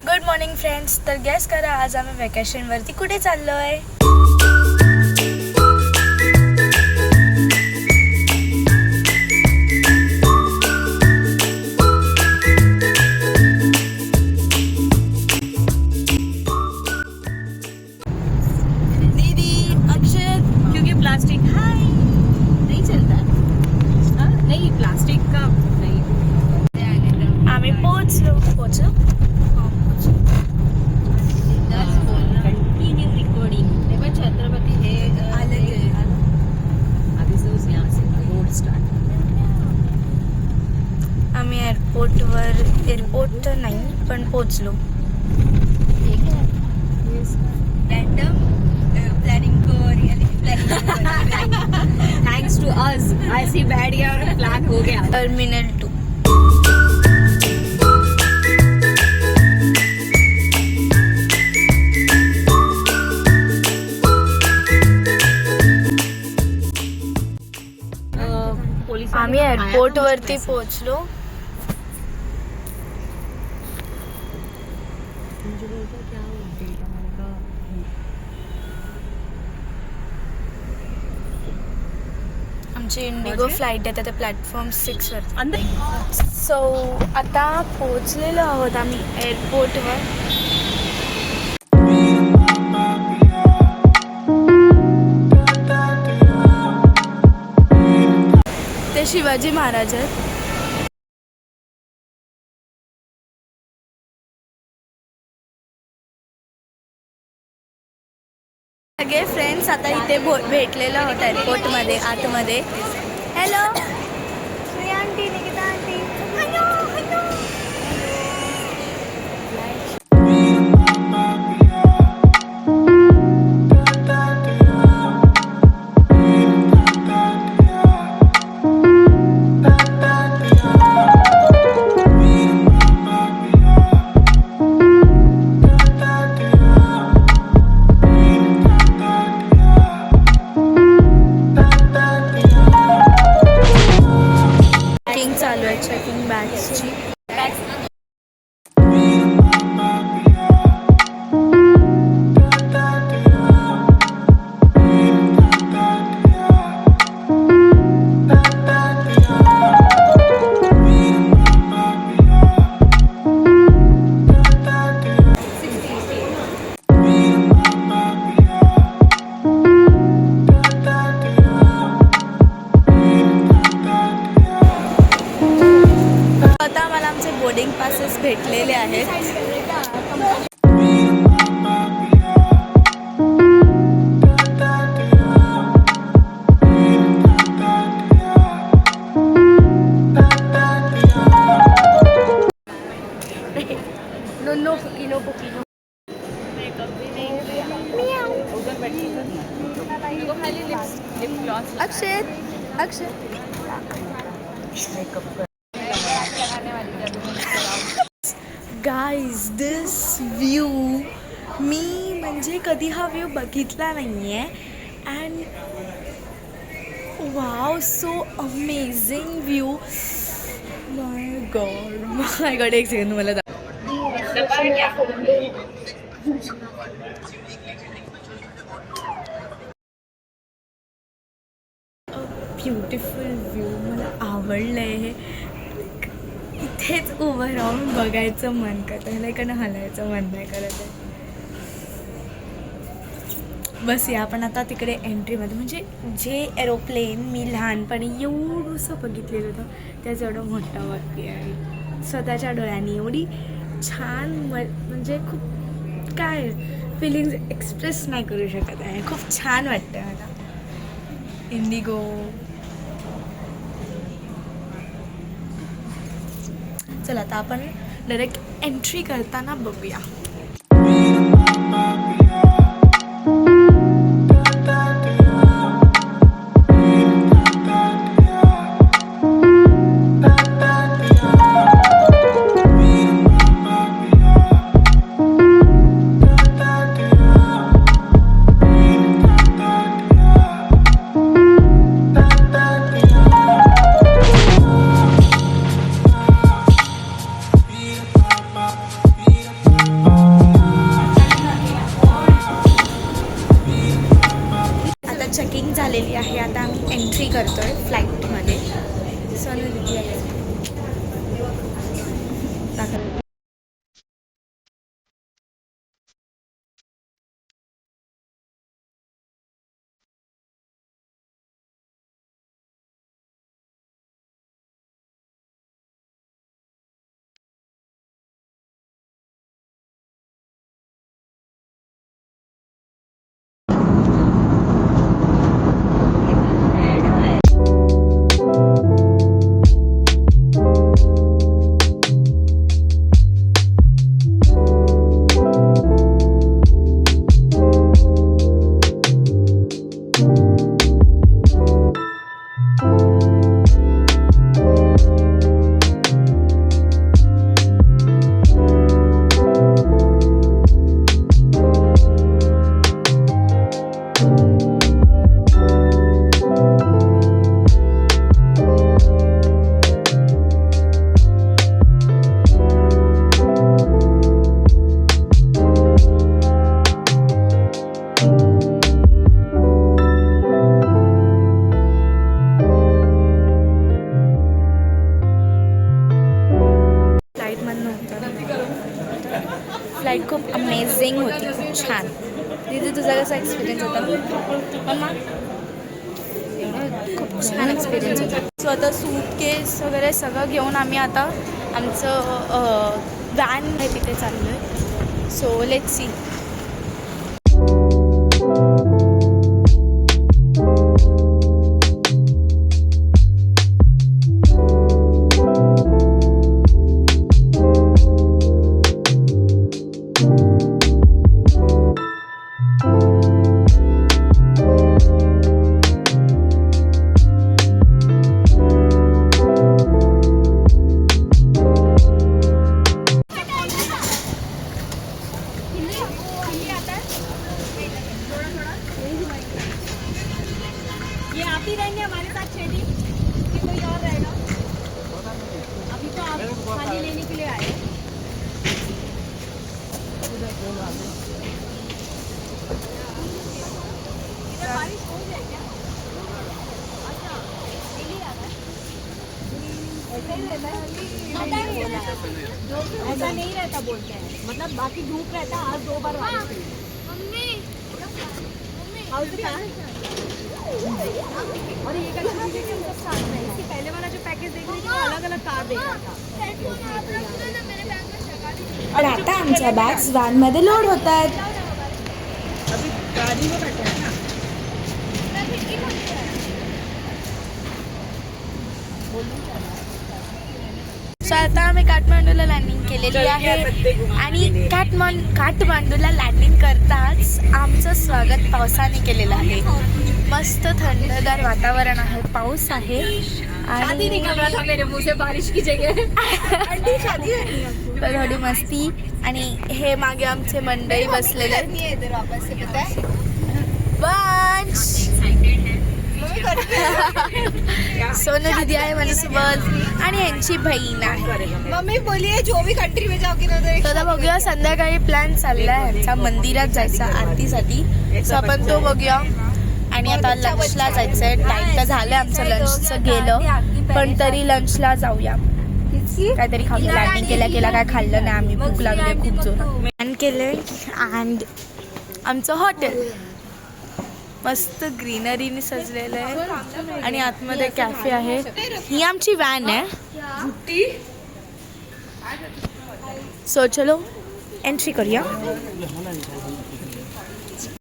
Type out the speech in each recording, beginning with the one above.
Good morning friends. तर guess करा आज आम्ही वेकेशनवरती कुठे चाललो आहे. दीदी अक्षय क्योंकि प्लास्टिक हाय नहीं चलता. नहीं प्लास्टिक का नहीं. आम्ही पोहोचलो. Continue recording. तेव्हा छत्रपती हे आले आधी सो यहाँ से रोड स्टार्ट. आम्ही एअरपोर्ट तर नाही पण पोहोचलो. रैंडम प्लानिंग को reality planning. Thanks to us ऐसी बैठ गया और प्लान हो गया. टर्मिनल 2. आम्ही एअरपोर्ट वरती पोहोचलो. आमची इंडिगो फ्लाईट आहे ते प्लॅटफॉर्म 6 वर. सो आता पोहोचलेलो आहोत आम्ही एअरपोर्टवर. ते शिवाजी महाराज आहेत. सगळे फ्रेंड्स आता इथे भेटलेलो आहोत एअरपोर्टमध्ये आतमध्ये. Hello Shreya aunty, Nikita aunty. चालू आहे चेकिंग बॅग्सची. आता मला आमचे बोर्डिंग पासेस भेटलेले आहेत. नो पुकिनो पुकिनो. अक्षय अक्षय गाईज दिस व्ह्यू मी म्हणजे कधी हा व्ह्यू बघितला नाही आहे. And wow so amazing view. My God एक सेकंड मला ब्युटिफुल व्ह्यू. मला आवडलं आहे हे. इथेच उभं राहून बघायचं मन करतं. ह्याला इकडनं हलायचं मन नाही करत आहे. बस या आपण आता तिकडे एंट्रीमध्ये म्हणजे जे एरोप्लेन मी लहानपणी एवढंसं बघितलेलं होतं त्याचं एवढं मोठं वाक्य आहे स्वतःच्या डोळ्यांनी. एवढी छान म्हणजे खूप काय फिलिंग्स एक्सप्रेस नाही करू शकत आहे. खूप छान वाटतं मला. इंडिगो चला आता आपण डायरेक्ट एंट्री करताना बघूया. केलेली आहे. आता आम्ही एंट्री करतोय फ्लाईटमध्ये. सोनू दीदी आहे. फ्लाईट खूप अमेझिंग होती, खूप छान. दीदी तुझा कसा एक्सपिरियन्स होता? मम्मा खूप छान एक्सपिरियन्स होता. स्वतः सूटकेस वगैरे सगळं घेऊन आम्ही आता आमचं वॅन आहे तिथे चाललो आहे. So let's see. ये आप ही रहेंगे हमारे साथ छेड़ी कि कोई और रहेगा? अभी तो आप खाली लेने के लिए आए. इधर बारिश हो जाए क्या? अच्छा डेली आ रहा है. ऐसा ही रहता है. ऐसा नहीं रहता बोलते हैं, मतलब बाकी धूप रहता है. आज 2 बार बारिश हुई. और ये क्या चीज़ है कि हमको साथ में इसके पहले वाला जो पैकेज देख रही थी वो अलग अलग कार देख रहा था. और आता आमच्या बॅग्स व्हॅनमध्ये लोड होत आहेत. अभी गाड़ी में बैठे हैं ना. सो आता आम्ही काठमांडूला लँडिंग केलेली आहे आणि काठमांडूला लँडिंग करताच आमचं स्वागत पावसाने केलेलं आहे. मस्त थंडगार वातावरण आहे, पाऊस आहे शादी निकल रहा था मेरे मुंह से बारिश की जगह. थोडी मस्ती. आणि हे मागे आमचे मंडळी बसलेले आहेत. सोनू दीदी आहे माझ्यासोबत आणि यांची बहीण आहे. मम्मी बोलिए जो भी कंट्री में जाओगी ना तर आता बघूया, संध्याकाळी प्लॅन चाललाय यांचा मंदिरात जायचा आरतीसाठी. सो आपण तो बघूया. आणि आता लंचला जायचंय. टाइम तर झालं आमचं लंचचं गेलं, पण तरी लंचला जाऊया. काहीतरी खाऊया. लँडिंग केल्या काय खाल्लं नाही आम्ही, भूक लागली खूप जोर. प्लॅन केलंय अँड आमचं हॉटेल मस्त ग्रीनरीने सजलेलं आहे आणि आतमध्ये कॅफे आहे. ही आमची व्हॅन आहे. सो चलो एंट्री करूया.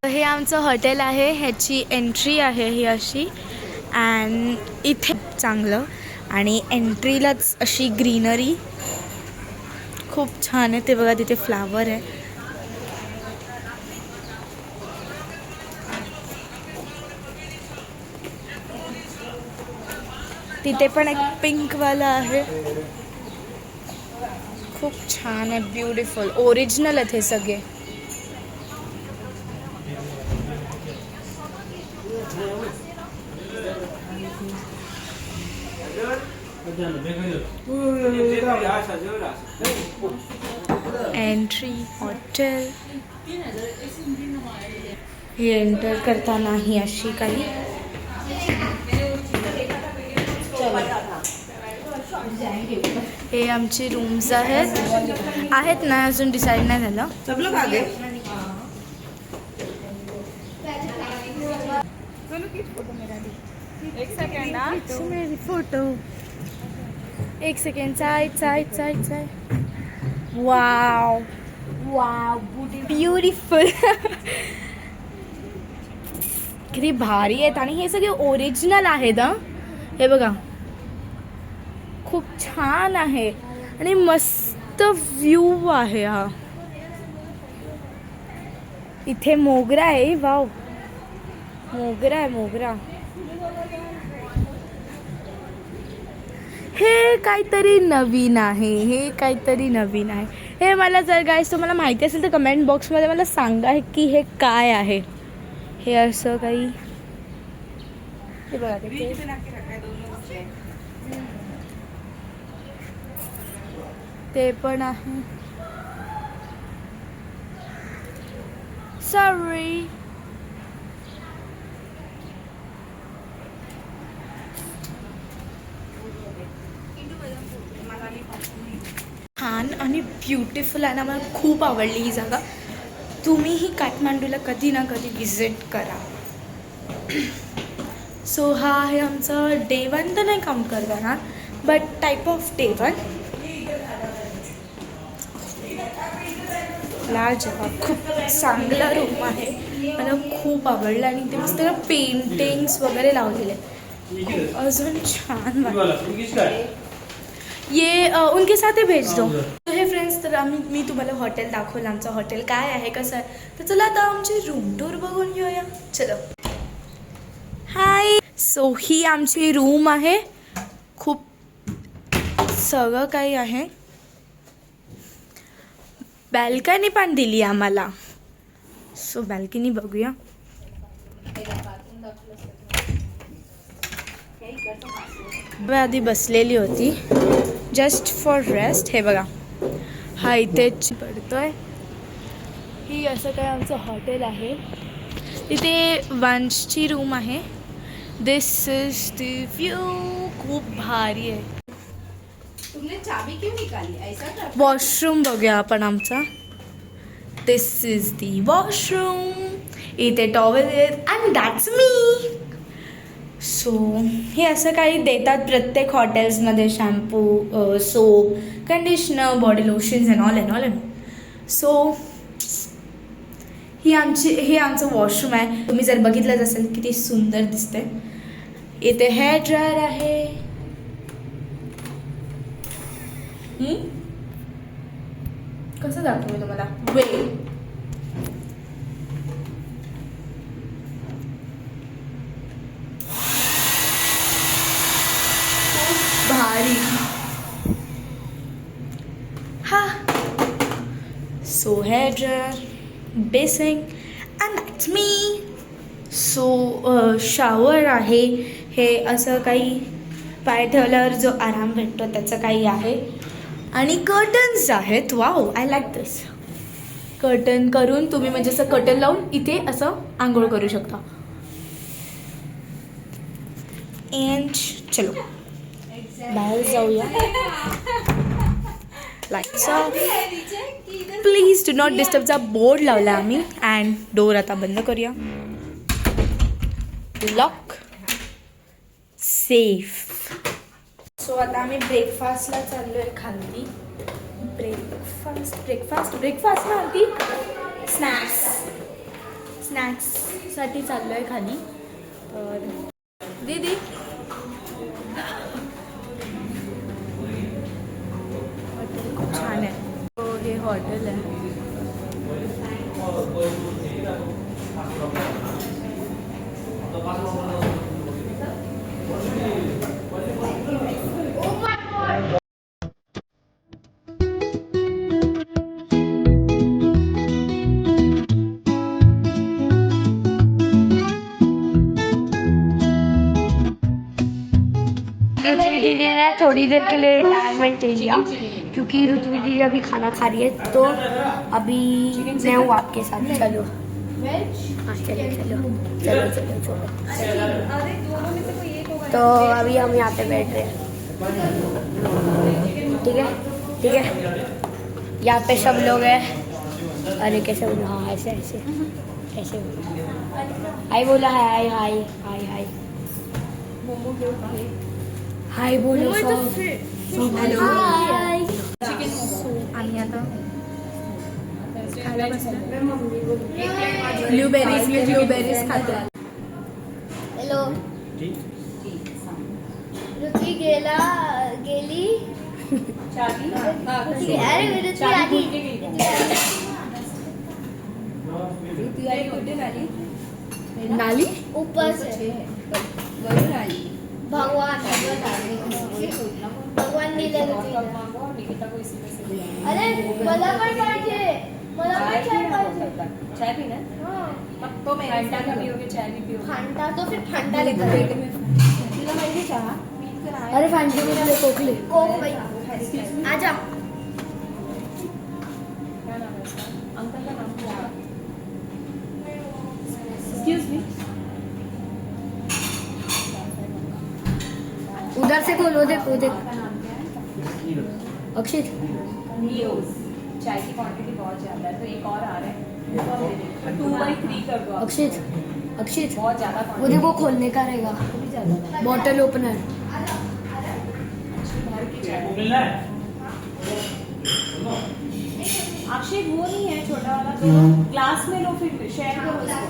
हे आमचं हॉटेल आहे, ह्याची एंट्री आहे ही अशी. अँड इथे चांगलं आणि एंट्रीलाच अशी ग्रीनरी खूप छान आहे. ते बघा तिथे फ्लावर आहे. तिथे पण एक पिंकवाला आहे, खूप छान आहे, ब्युटिफुल. ओरिजिनल आहेत हे सगळे. Entry hotel. ही एंटर करताना ही अशी काही हे आमचे रूम्स आहेत ना, अजून डिसाईड नाही झालं. सब लोग आ गए. एक सेकंड हा. फोटो एक second. Side. Wow wow beautiful. किती भारी आहेत आणि हे सगळे ओरिजिनल आहेत. हे बघा खूप छान आहे आणि मस्त व्ह्यू आहे. हा इथे मोगरा आहे. वाव मोगरा. हे काहीतरी नवीन आहे. हे मला जर गाईस तुम्हाला माहिती असेल तर कमेंट बॉक्समध्ये मला सांगा की हे काय आहे. हे असं काही हे बघा ते पण आहे. सॉरी. छान आणि ब्युटिफुल आहे ना. मला खूप आवडली ही जागा. तुम्हीही काठमांडूला कधी ना कधी विजिट करा. सो हा आहे आमचं डे 1 तर नाही काउंट करणार बट टाईप ऑफ डे 1. लाजवाब खूप चांगला रूम आहे. मला खूप आवडलं आणि ते मस्त पेंटिंग्स वगैरे लावलेले अजून छान वाटतं. ये उनके साथ ही भेज दो. हे फ्रेंड्स तर मी तुम्हाला हॉटेल दाखवलं. आमचं हॉटेल काय आहे कसं आहे तर चला आता आमची रूम टूर बघून घेऊया. चलो. हाय. सो ही आमची रूम आहे. खूप सगळं काही आहे. बॅल्कनी पण दिली आम्हाला. सो बॅल्कनी बघूया. आधी बसलेली होती जस्ट फॉर रेस्ट. हे बघा हा इथेच पडतोय. ही असं काय आमचं हॉटेल आहे. इथे वंशची रूम आहे. दिस इज द व्ह्यू. खूप भारी आहे. तुमने चाबी क्यों निकाली ऐसा कर. वॉशरूम बघूया आपण आमचा. दिस इज द वॉशरूम. इथे टॉवेल आहेत अँड दॅट्स मी. सो हे असं काही देतात प्रत्येक हॉटेल्समध्ये. Shampoo, soap, conditioner, body lotions and all. So हे आमचं वॉशरूम आहे. तुम्ही जर बघितलंच असेल किती सुंदर दिसते. इथे हेअर ड्रायर आहे. कसं दाखवू तुम्हाला. भारी. हा so hair dryer, basin and that's me. So shower आहे. हे असं काही पाय ठेवल्यावर जो आराम भेटतो त्याचं काही आहे. आणि कर्टन्स आहेत. Wow I like this. Curtain करून तुम्ही म्हणजे असं कर्टन लावून इथे असं आंघोळ करू शकता. अँड चलो बाहेर जाऊया. Lights off. Please do not डिस्टर्बचा बोर्ड लावला आम्ही. अँड डोर आता बंद करूया. लॉक. सेफ. सो आता आम्ही ब्रेकफास्टला चाललो आहे खाली. ब्रेकफास्ट ना ती स्नॅक्ससाठी चाललो आहे खाली. तर दीदी हॉटेल खूप छान आहे. हो हे हॉटेल आहे. दीदी ने थोड़ी देर के लिए रिटायरमेंट ले लिया क्योंकि ऋतु दीदी अभी खाना खा रही है. तो अभी मैं हूँ आपके साथ. चलो हाँ चलो. तो अभी हम यहाँ पे बैठ रहे हैं. ठीक है ठीक है। यहाँ पे सब लोग हैं। अरे कैसे बोलो, हाँ ऐसे ऐसे ऐसे बोलो। हाय बोला, हाय हाय हाय हाय हाय बोलो सब। हाय। आम्ही आता खायला बसलो. ब्लूबेरीज खातो. हॅलो रुची गेली अरे रुची आली नाली ऊपर से भगवान दिले अरे मला पण पाहिजे चाय पीना तो मैं फंटा का पियोगे, चाय भी पियोगे? फंटा तो फिर फंटा लेकर तुला माहिती चहा अरे फांडी मध्ये कोकले. कोक भाई आजा क्या नाम है इसका? अंकल का नाम क्या है? एक्सक्यूज मी उधर से खोलो, देखो देख आपका नाम क्या है? अक्षित. नियोज. चाय की क्वांटिटी बहुत ज्यादा है तो एक और आ रहा है 2/3 कर दो आप. अक्षित अक्षित बहुत ज्यादा वो quantity. देखो खोलने का रहेगा बॉटल ओपनर. भर के चाय. अक्षय वो नहीं है छोटा वाला तो ग्लास में लो फिर शेयर करो उसको.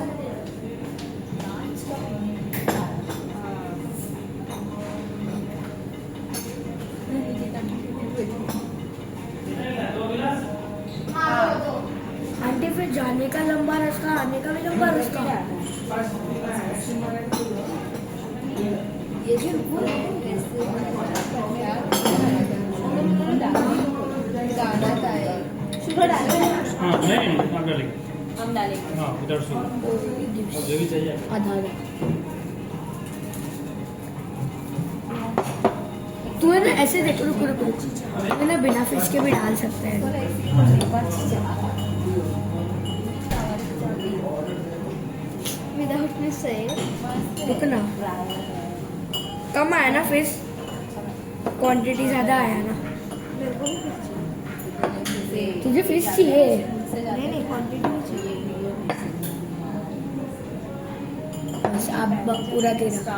आंटी फिर जाने का लंबा रास्ता, आने का भी लंबा रास्ता. हाँ नहीं आप डालेंगे. हम डालेंगे. हाँ उधर से जो भी चाहिए. आधार. तू है ना ऐसे देखो, रुको रुको रुको, है ना बिना फिश के भी डाल सकते हैं. विदाउट मिस है रुकना, कम आया ना फिश, क्वांटिटी ज्यादा आया ना. तुझे फिश चाहिए? नहीं क्वांटिटी चाहिए बस अब पूरा तेरा.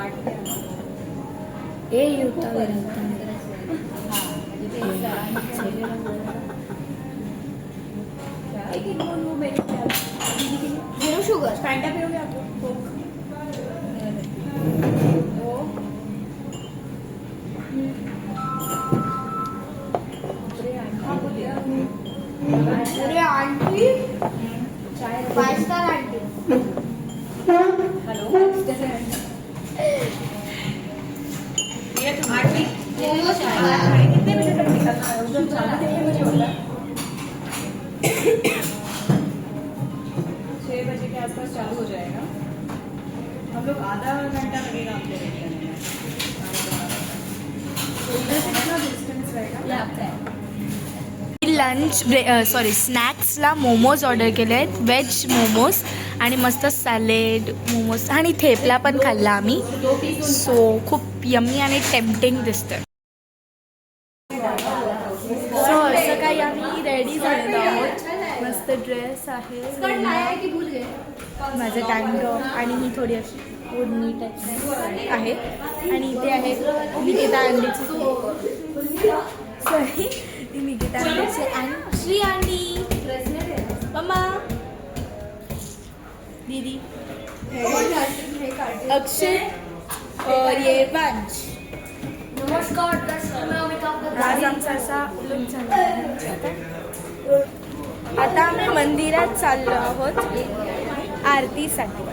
ये होता मेरा होता है. जीरो शुगर फैंटा पियोगे आप लोग? कोक. अरे आंटी चाय 5 स्टार आंटी हेलो कैसे हैं? ये तो आंटी कितने बजे तक निकलना है? उधर जाना कितने बजे होता है? 6 बजे के आसपास चालू हो जाएगा. हम लोग आधा घंटा लगेगा आपको रेडी करने में. तो इधर से कितना डिस्टेंस रहेगा? लंच सॉरी स्नॅक्सला मोमोज ऑर्डर केले आहेत, व्हेज मोमोज आणि मस्त सॅलेड मोमोज आणि थेपला पण खाल्ला आम्ही. सो खूप यम्मी आणि टेम्पटिंग दिसतं. सो असं काही आम्ही रेडी झालेलो आहोत. मस्त ड्रेस आहे, माझं टँक आणि ही थोडी अशी ओढणी टाईप आहे. आणि इथे आहे निकिता अंडीची सॉरी निकिता अंडीची आणि श्री अंडी मम्मा दीदी अक्षय और ये वंश. नमस्कार आज आमचा असा लुक झाला. आता आम्ही मंदिरात चाललो आहोत आरतीसाठी.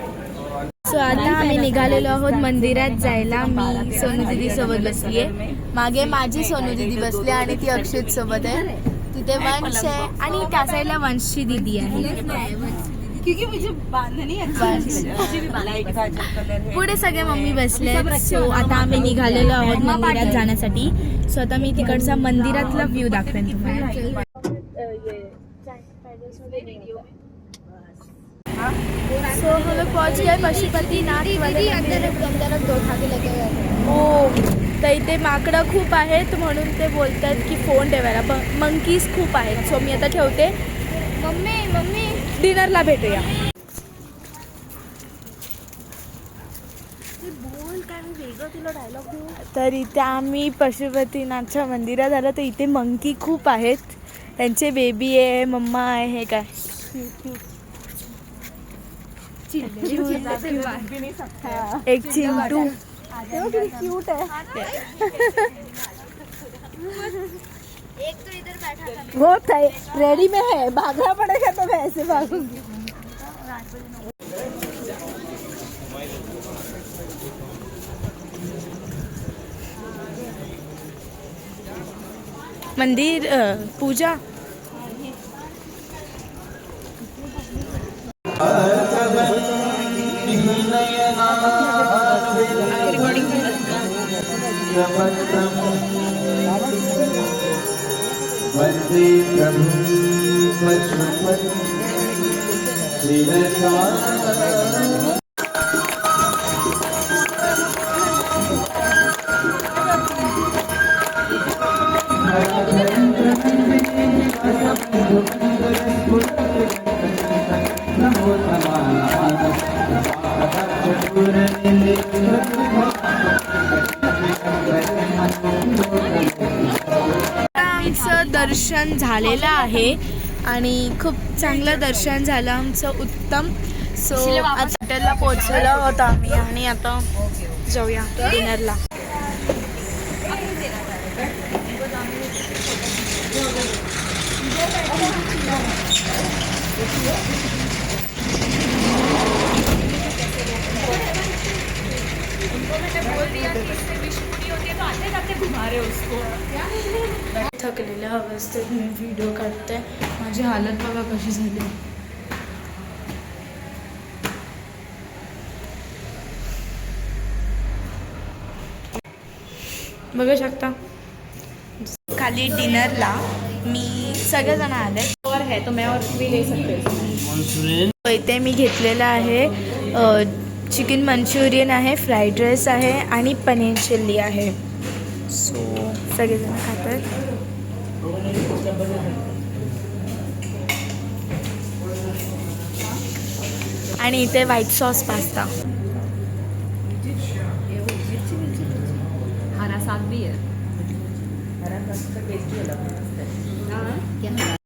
सो आता आम्ही निघालेलो आहोत मंदिरात जायला. मी सोनू दीदी सोबत बसली आहे. मागे माझी सोनू दीदी बसली आणि ती अक्षित सोबत आहे. तिथे वंश आहे आणि त्या साईडला वंशची दीदी आहे. क्योंकि मुझे बांधना नहीं अच्छा मुझे भी लाइट का कलर है. पुढे सगळे मम्मी बसले. सो आता आम्ही निघालेलो आहोत मंदिरात जाण्यासाठी. सो आता मी तिकडचा मंदिरातला व्ह्यू दाखवेन तुम्हाला. सो हम लोग पहुंच गए पशुपतिनाथ वाले मंदिर. अंदर दो उठा के लेके गए ओ तर इथे माकडं खूप आहेत म्हणून ते बोलतात की फोन ठेवायला. मंकीज खूप आहेत. सो मी आता ठेवते. मम्मी डिनरला भेटूया. तर इथे आम्ही पशुपतीनाथच्या मंदिरात आलो. तर इथे मंकी खूप आहेत. त्यांचे बेबी आहे, मम्मा आहे. हे काय एक चिंटू क्यूट आहे. एक तो इधर बैठा था. बहुत है, रेडी में है. भागना पड़ेगा तो मैं ऐसे भागूंगी. मंदिर पूजा वंदे प्रभु पशुपति शिरसा. आमचं दर्शन झालेलं आहे आणि खूप चांगलं दर्शन झालं आमचं, उत्तम. सो आता हॉटेलला पोहोचलो होतो आम्ही आणि आता जाऊया डिनरला. थकलेल्या अवस्थेत मी व्हिडिओ काढते. माझी हालत बघा कशी झाली. बघू शकता. खाली डिनरला मी सगळेजण आले. और है तो मैं और भी ले सकते हैं. इथे मी घेतलेलं आहे चिकन मंचुरियन आहे, फ्राईड राईस आहे आणि पनीर चिल्ली आहे. सो सगळेजण खातात. आणि इथे व्हाईट सॉस पास्ता. हरा साग भी है. हरा साग का टेस्ट ही अलग है.